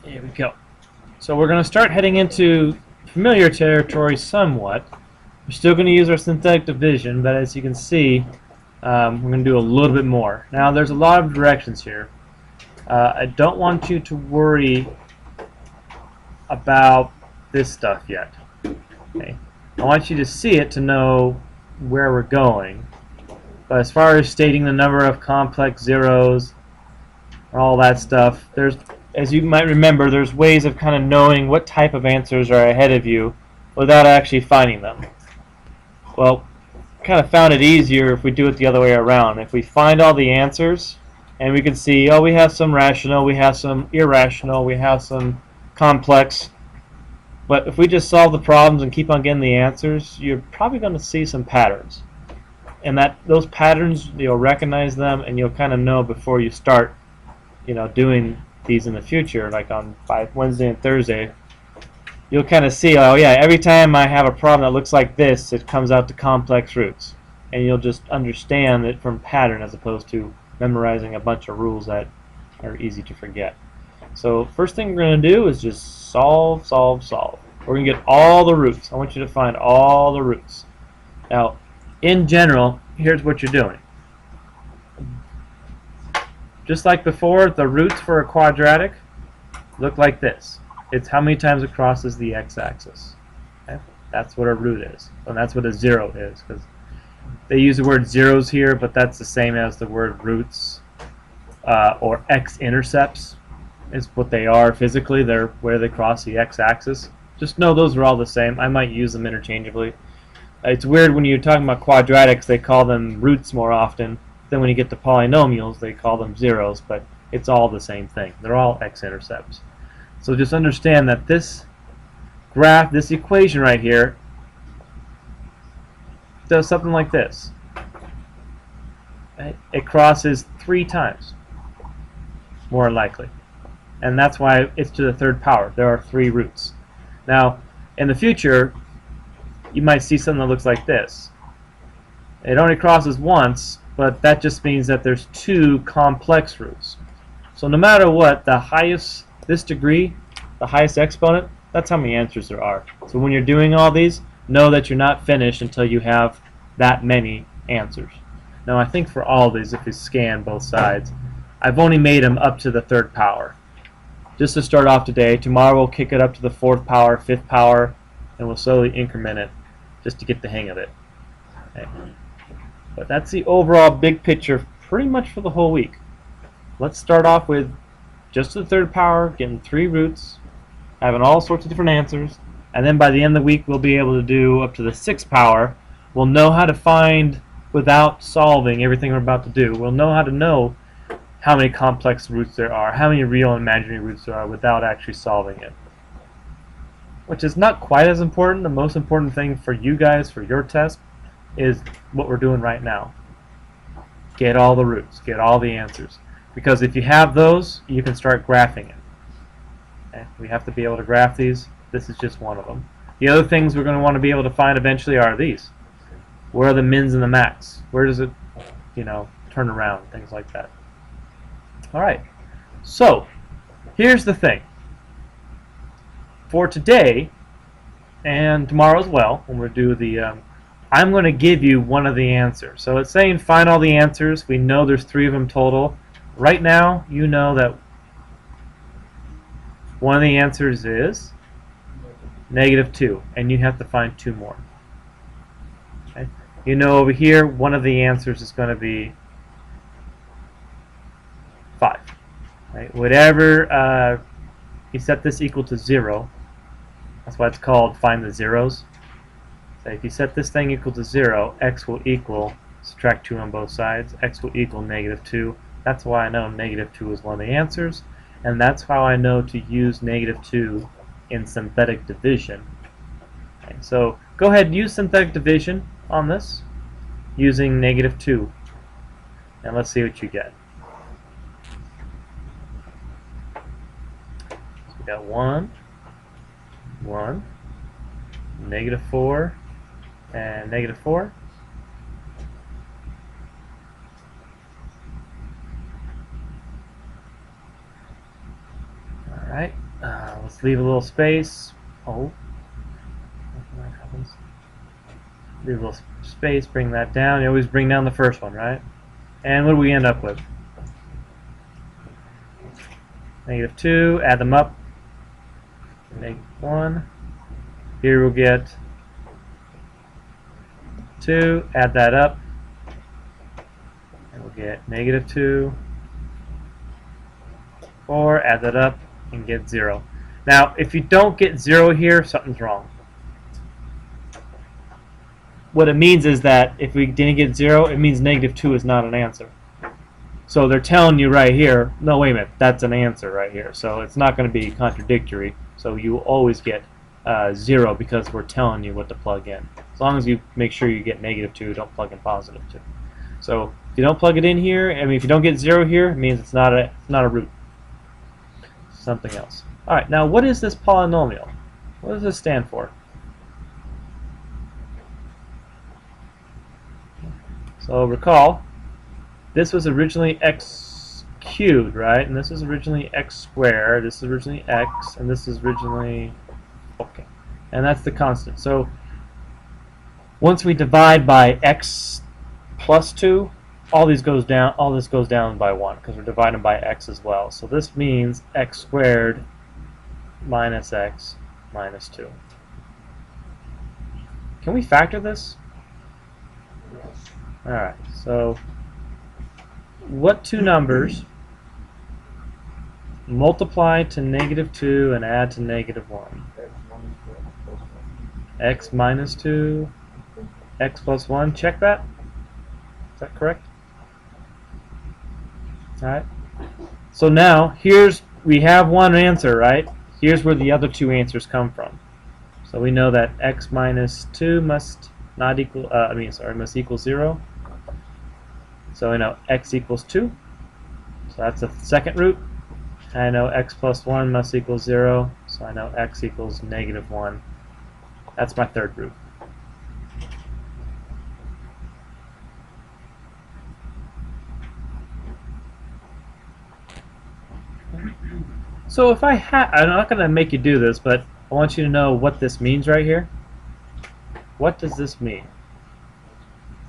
Here we go. So we're going to start heading into familiar territory somewhat. We're still going to use our synthetic division, but as you can see, we're going to do a little bit more. Now, there's a lot of directions here. I don't want you to worry about this stuff yet. Okay? I want you to see it to know where we're going. But as far as stating the number of complex zeros and all that stuff, as you might remember, there's ways of kind of knowing what type of answers are ahead of you without actually finding them. Well, kind of found it easier if we do it the other way around. If we find all the answers, and we can see, oh, we have some rational, we have some irrational, we have some complex. But if we just solve the problems and keep on getting the answers, you're probably going to see some patterns. And those patterns, you'll recognize them, and you'll kind of know before you start, doing these in the future, like by Wednesday and Thursday. You'll kind of see, oh yeah, every time I have a problem that looks like this, it comes out to complex roots. And you'll just understand it from pattern as opposed to memorizing a bunch of rules that are easy to forget. So first thing we're going to do is just solve, solve, solve. We're going to get all the roots. I want you to find all the roots. Now, in general, here's what you're doing. Just like before, the roots for a quadratic look like this. It's how many times it crosses the x-axis. Okay? That's what a root is, and that's what a zero is. Because they use the word zeros here, but that's the same as the word roots or x-intercepts. Is what they are physically. They're where they cross the x-axis. Just know those are all the same. I might use them interchangeably. It's weird when you're talking about quadratics, they call them roots more often. Then when you get to polynomials, they call them zeros, but it's all the same thing. They're all x-intercepts. So just understand that this graph, this equation right here, does something like this. Right? It crosses 3 times, more likely. And that's why it's to the third power. There are 3 roots. Now, in the future, you might see something that looks like this. It only crosses once, but that just means that there's 2 complex roots. So no matter what, the highest, this degree, the highest exponent, that's how many answers there are. So when you're doing all these, know that you're not finished until you have that many answers. Now I think for all of these, if you scan both sides, I've only made them up to the 3rd power. Just to start off today, tomorrow we'll kick it up to the 4th power, 5th power, and we'll slowly increment it just to get the hang of it. Okay. But that's the overall big picture pretty much for the whole week. Let's start off with just the 3rd power, getting 3 roots, having all sorts of different answers, and then by the end of the week we'll be able to do up to the 6th power. We'll know how to find, without solving everything we're about to do, we'll know how to know how many complex roots there are, how many real and imaginary roots there are without actually solving it. Which is not quite as important. The most important thing for you guys, for your test, is what we're doing right now. Get all the roots, get all the answers. Because if you have those, you can start graphing it. Okay? We have to be able to graph these. This is just one of them. The other things we're going to want to be able to find eventually are these. Where are the mins and the max? Where does it, turn around? Things like that. Alright, so here's the thing. For today, and tomorrow as well, when we do the, I'm going to give you one of the answers. So it's saying find all the answers. We know there's 3 of them total. Right now, you know that one of the answers is -2, and you have to find 2 more. Okay? You know over here, one of the answers is going to be 5. Right? Whatever, you set this equal to 0. That's why it's called find the zeros. So if you set this thing equal to 0, x will equal, subtract 2 on both sides, x will equal -2. That's why I know -2 is one of the answers, and that's how I know to use -2 in synthetic division. Okay, so go ahead and use synthetic division on this using -2, and let's see what you get. So we got 1, -4, and -4. Alright, Let's leave a little space. Oh, what happens? Leave a little space, bring that down. You always bring down the first one, right? And what do we end up with? -2, add them up. -1. Here we'll get 2, add that up. And we'll get -2. 4, add that up, and get 0. Now, if you don't get 0 here, something's wrong. What it means is that if we didn't get 0, it means -2 is not an answer. So they're telling you right here, no, wait a minute, that's an answer right here. So it's not going to be contradictory. So you always get 0 because we're telling you what to plug in. As long as you make sure you get -2, don't plug in +2. So if you don't plug it in here, I mean, if you don't get 0 here, it means it's not a root. Something else. All right, now what is this polynomial? What does this stand for? So recall, this was originally x cubed, right? And this was originally x squared. This is originally x, and this is originally okay. And that's the constant. So once we divide by x plus 2, all this goes down by 1 because we're dividing by x as well. So this means x squared minus x minus 2. Can we factor this? Alright, so what two numbers multiply to -2 and add to -1? X minus 2, x plus 1. Check that. Is that correct? Alright. So now, we have one answer, right? Here's where the other two answers come from. So we know that x minus 2 must must equal 0. So I know x equals 2. So that's the second root. I know x plus 1 must equal 0. So I know x equals -1. That's my third root. So if I'm not going to make you do this, but I want you to know what this means right here. What does this mean?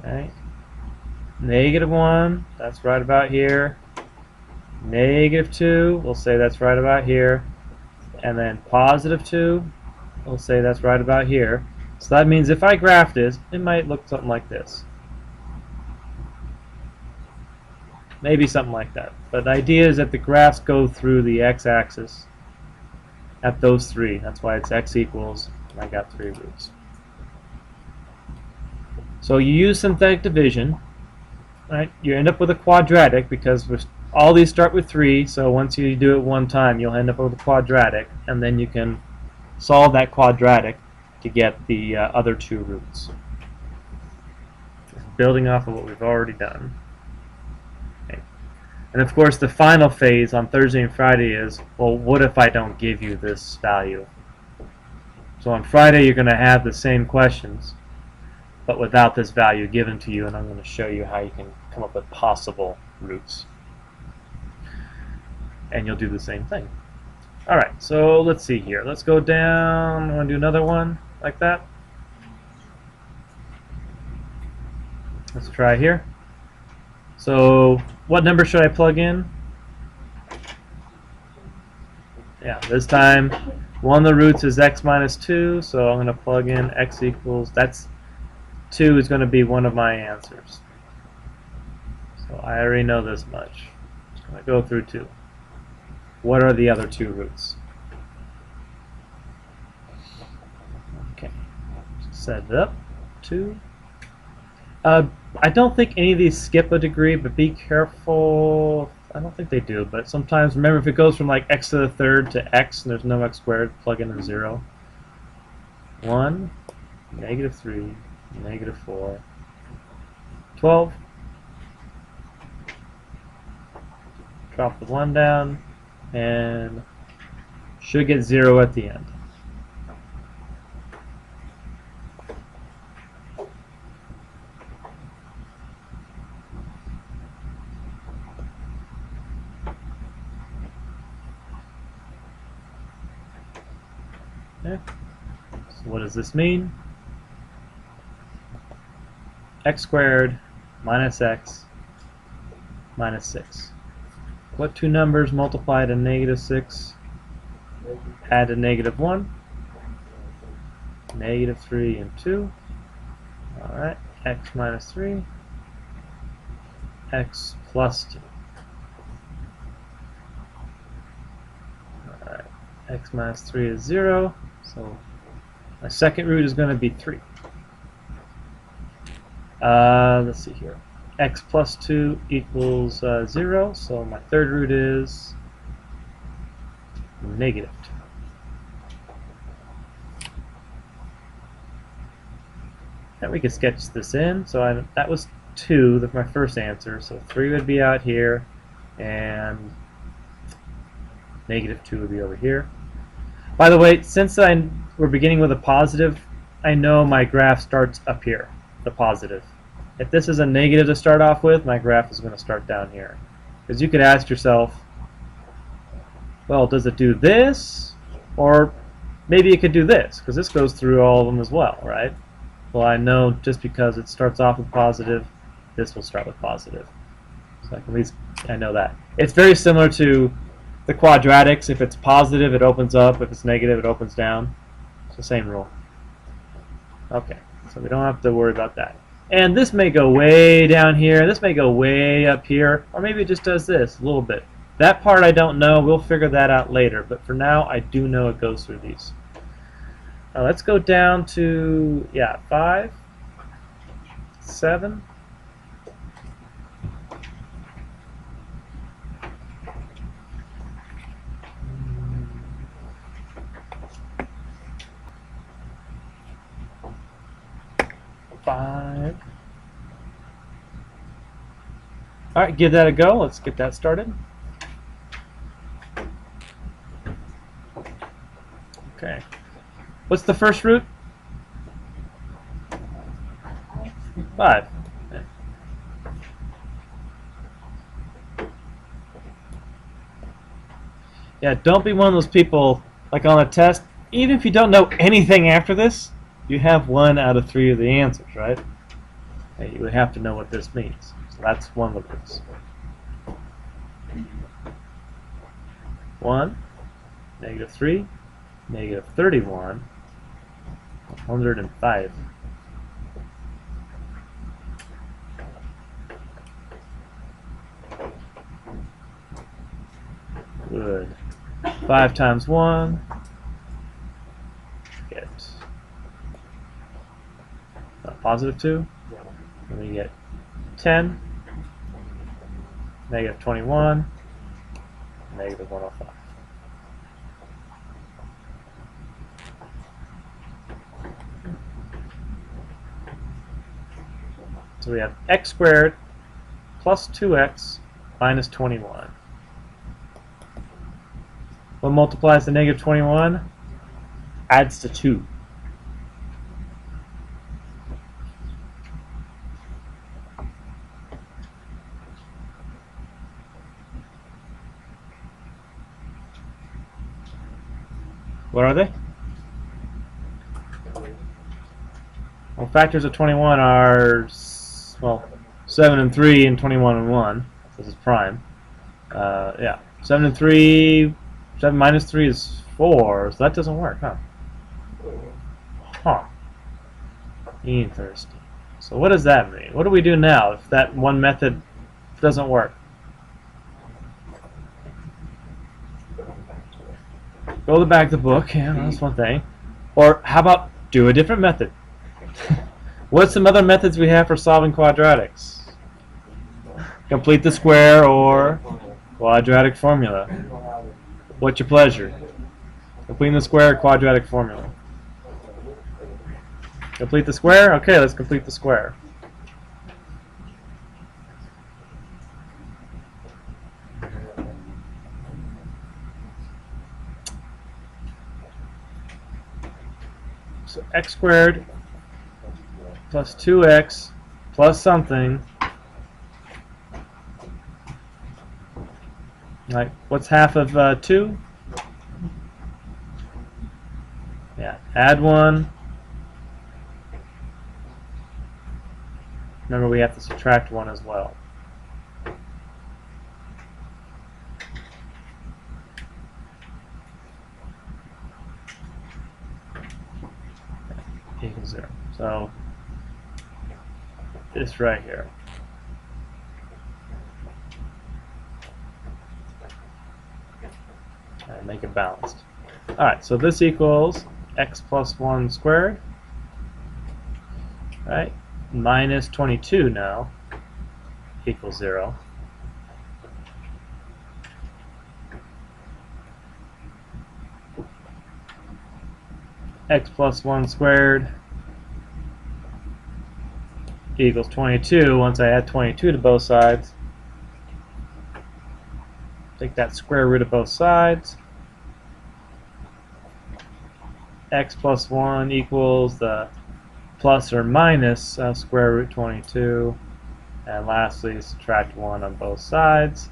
Right? -1, that's right about here. -2, we'll say that's right about here. And then +2, we'll say that's right about here. So that means if I graph this, it might look something like this. Maybe something like that. But the idea is that the graphs go through the x-axis at those three. That's why it's x equals, and I got 3 roots. So you use synthetic division, right? You end up with a quadratic because all these start with 3, so once you do it one time, you'll end up with a quadratic, and then you can solve that quadratic to get the other 2 roots. Just building off of what we've already done. And of course, the final phase on Thursday and Friday is, well, what if I don't give you this value? So on Friday, you're going to have the same questions, but without this value given to you, and I'm going to show you how you can come up with possible roots. And you'll do the same thing. All right, so let's see here. Let's go down. I want to do another one like that. Let's try here. So what number should I plug in? Yeah, this time one of the roots is x minus 2, so I'm going to plug in x equals, that's 2 is going to be one of my answers. So I already know this much. I'm just going to go through 2. What are the other 2 roots? Okay, set it up. 2. I don't think any of these skip a degree, but be careful. I don't think they do, but sometimes, remember, if it goes from like x to the third to x and there's no x squared, plug in a 0. 1, -3, -4, 12. Drop the 1 down, and should get 0 at the end. Okay. So what does this mean? X squared minus x minus 6. What two numbers multiply to negative 6? Add to negative 1. Negative 3 and 2. Alright, x minus 3. X plus 2. Alright, x minus 3 is 0. So my second root is going to be 3. Let's see here. X plus 2 equals 0. So my third root is negative 2. And we could sketch this in. So that was 2, that's my first answer. So 3 would be out here, and negative 2 would be over here. By the way, since we're beginning with a positive, I know my graph starts up here, the positive. If this is a negative to start off with, my graph is going to start down here. Because you could ask yourself, well, does it do this? Or maybe it could do this, because this goes through all of them as well, right? Well, I know just because it starts off with positive, this will start with positive. So at least I know that. It's very similar to the quadratics. If it's positive, it opens up. If it's negative, it opens down. It's the same rule. Okay, so we don't have to worry about that. And this may go way down here. This may go way up here. Or maybe it just does this a little bit. That part I don't know. We'll figure that out later. But for now, I do know it goes through these. Let's go down to, 5, 7. Five. All right, give that a go. Let's get that started. Okay. What's the first root? 5. Okay. Yeah, don't be one of those people, like on a test, even if you don't know anything after this, you have 1 out of 3 of the answers, right? Okay, you would have to know what this means. So that's one of the roots. 1, negative 3, negative 31, 105. Good. 5 times 1. Get positive 2. And we get 10, negative 21, negative 105. So we have x squared plus 2x minus 21. What multiplies to negative 21? Adds to 2. What are they? Well, factors of 21 are, well, 7 and 3 and 21 and 1. This is prime. 7 and 3, 7 minus 3 is 4, so that doesn't work, huh? Huh. Interesting. So what does that mean? What do we do now if that one method doesn't work? Go to the back of the book, yeah, that's one thing. Or how about do a different method? What's some other methods we have for solving quadratics? Complete the square or quadratic formula. What's your pleasure? Completing the square or quadratic formula? Complete the square? Okay, let's complete the square. So x squared plus 2x plus something. Like, what's half of 2? Yeah, add 1. Remember, we have to subtract 1 as well. Equals 0. So this right here. And make it balanced. Alright, so this equals x plus 1 squared. Right? Minus 22 now equals 0. X plus 1 squared equals 22. Once I add 22 to both sides, take that square root of both sides. X plus 1 equals the plus or minus square root 22. And lastly, subtract 1 on both sides.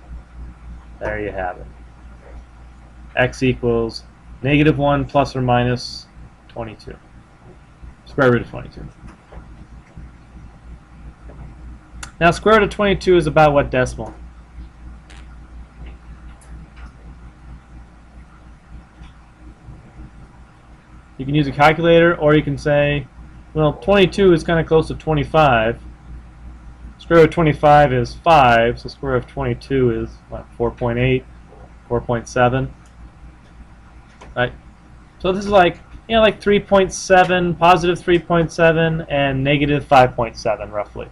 There you have it. X equals negative 1 plus or minus 22. Square root of 22. Now, square root of 22 is about what decimal? You can use a calculator, or you can say, well, 22 is kind of close to 25. Square root of 25 is 5, so square root of 22 is, what, 4.8, 4.7? Right? So this is like, you know, like 3.7, positive 3.7, and negative 5.7, roughly.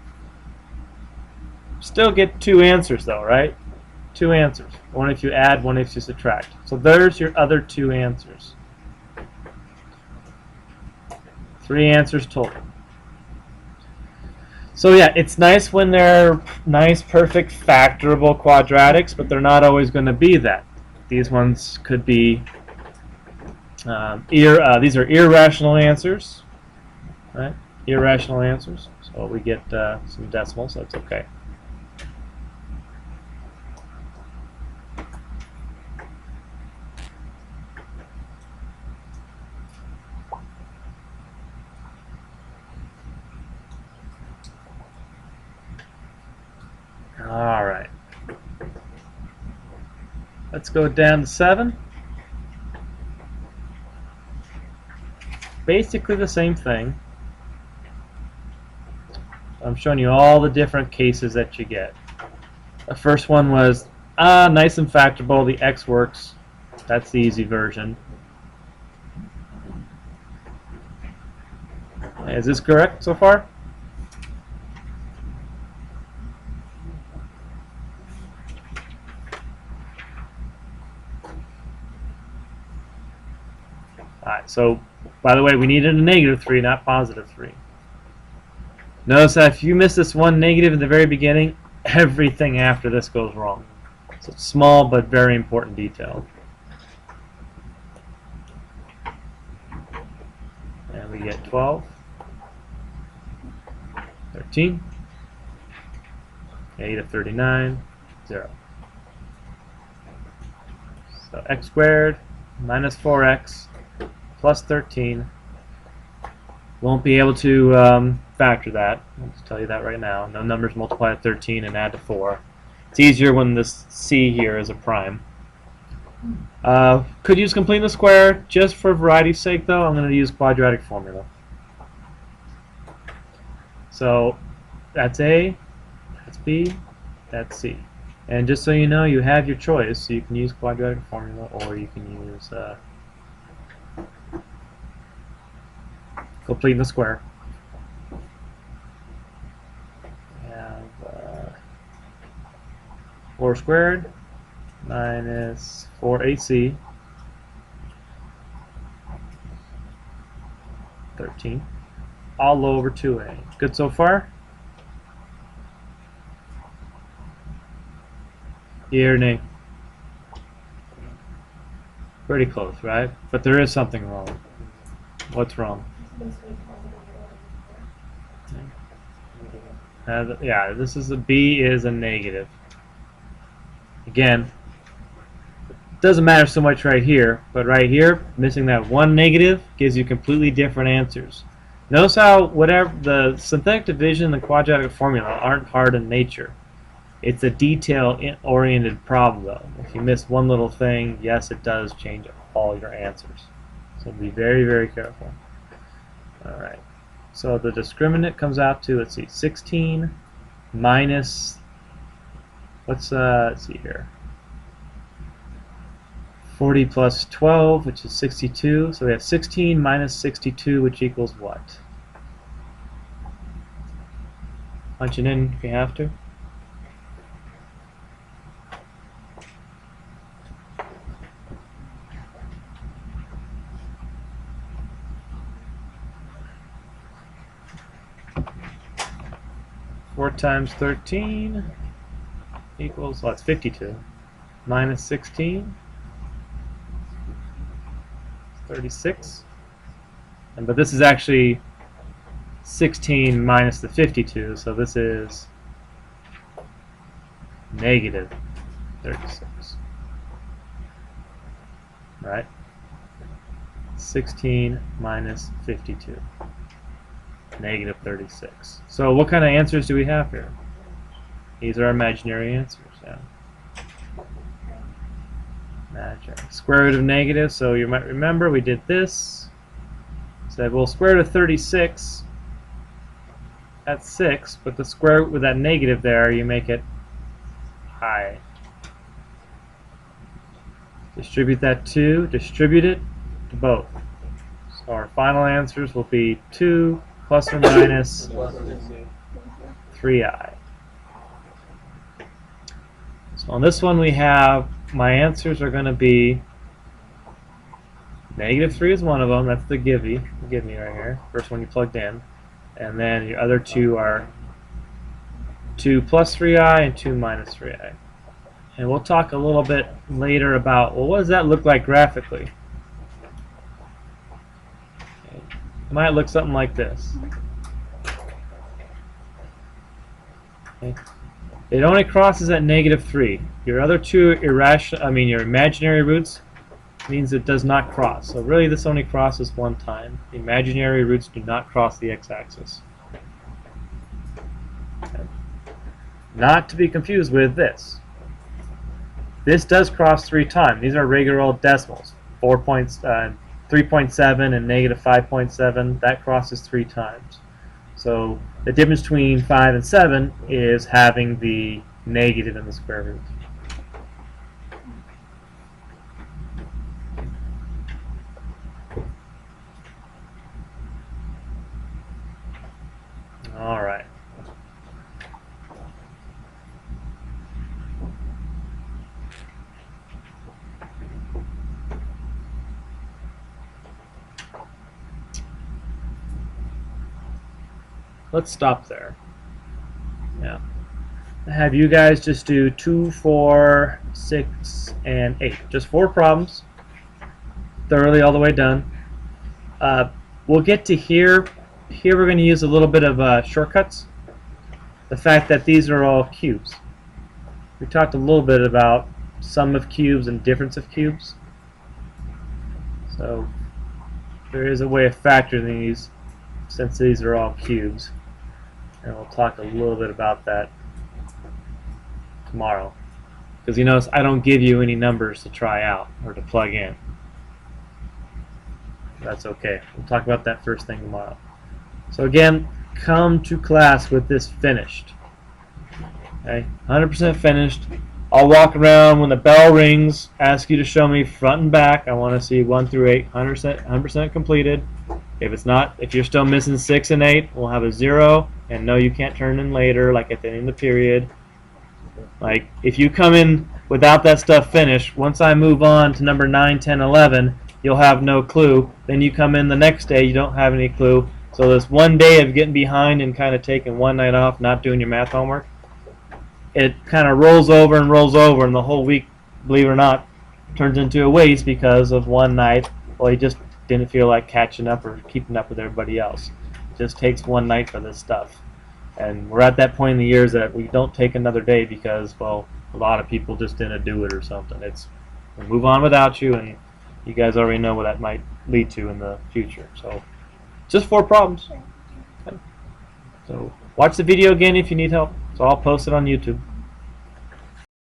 Still get 2 answers, though, right? 2 answers. One if you add, one if you subtract. So there's your other 2 answers. 3 answers total. So yeah, it's nice when they're nice, perfect, factorable quadratics, but they're not always going to be that. These ones could be, these are irrational answers, right? Irrational answers. So we get some decimals, so that's okay. All right. Let's go down to 7. Basically the same thing. I'm showing you all the different cases that you get. The first one was nice and factorable. The x works. That's the easy version. Is this correct so far? Alright, so by the way, we needed a negative 3, not positive 3. Notice that if you miss this one negative in the very beginning, everything after this goes wrong. So it's small but very important detail. And we get 12, 13, a to 39, 0. So x squared minus 4x plus 13. Won't be able to factor that. I'll just tell you that right now. No numbers multiply to 13 and add to 4. It's easier when this c here is a prime. Could use complete the square. Just for variety's sake, though, I'm going to use quadratic formula. So that's A, that's B, that's C. And just so you know, you have your choice. So you can use quadratic formula, or you can use complete the square. We have 4 squared minus 4ac, 13, all over 2a. Good so far? Yeah or nay? Pretty close, right? But there is something wrong. What's wrong? Yeah, this is a B is a negative. Again, doesn't matter so much right here, but right here, missing that one negative gives you completely different answers. Notice how whatever the synthetic division and the quadratic formula aren't hard in nature. It's a detail-oriented problem, though. If you miss one little thing, yes, it does change all your answers. So be very, very careful. All right. So the discriminant comes out to, let's see, 16 minus, let's see here, 40 plus 12, which is 62. So we have 16 minus 62, which equals what? Punch it in if you have to. Four times 13 equals, well, it's 52. Minus 16. 36, but this is actually 16 minus the 52, so this is negative 36. Right? 16 minus 52, negative 36. So what kind of answers do we have here? These are imaginary answers. Yeah. Square root of negative, so you might remember we did this. Said, well, square root of 36, that's 6, but the square root with that negative there, you make it I. Distribute that 2, distribute it to both. So our final answers will be 2 plus or minus 3i. So on this one we have, my answers are going to be negative 3 is one of them, that's the give me right here, first one you plugged in, and then your other two are 2 plus 3i and 2 minus 3i. And we'll talk a little bit later about, well, what does that look like graphically? Okay. It might look something like this. Okay. It only crosses at negative 3. Your other two your imaginary roots means it does not cross. So really this only crosses one time. The imaginary roots do not cross the x-axis. Okay. Not to be confused with this. This does cross 3 times. These are regular old decimals. 3.7 and negative 5.7. That crosses 3 times. So the difference between 5 and 7 is having the negative in the square root. All right. Let's stop there. Yeah. I have you guys just do 2, 4, 6, and 8. Just 4 problems. Thoroughly all the way done. We'll get to here. Here we're going to use a little bit of shortcuts. The fact that these are all cubes. We talked a little bit about sum of cubes and difference of cubes. So there is a way of factoring these since these are all cubes. And we'll talk a little bit about that tomorrow. Because you notice I don't give you any numbers to try out or to plug in. That's okay. We'll talk about that first thing tomorrow. So again, come to class with this finished. Okay, 100% finished. I'll walk around when the bell rings, ask you to show me front and back. I want to see 1 through 8, 100% completed. If it's not, if you're still missing 6 and 8, we'll have a 0, and no, you can't turn in later, like at the end of the period. Like, if you come in without that stuff finished, once I move on to number 9, 10, 11, you'll have no clue. Then you come in the next day, you don't have any clue. So this one day of getting behind and kind of taking one night off, not doing your math homework, it kind of rolls over, and the whole week, believe it or not, turns into a waste because of one night. Well, you just didn't feel like catching up or keeping up with everybody else. It just takes one night for this stuff. And we're at that point in the years that we don't take another day because, well, a lot of people just didn't do it or something. and move on without you, and you guys already know what that might lead to in the future. So just 4 problems. Okay. So watch the video again if you need help. So I'll post it on YouTube.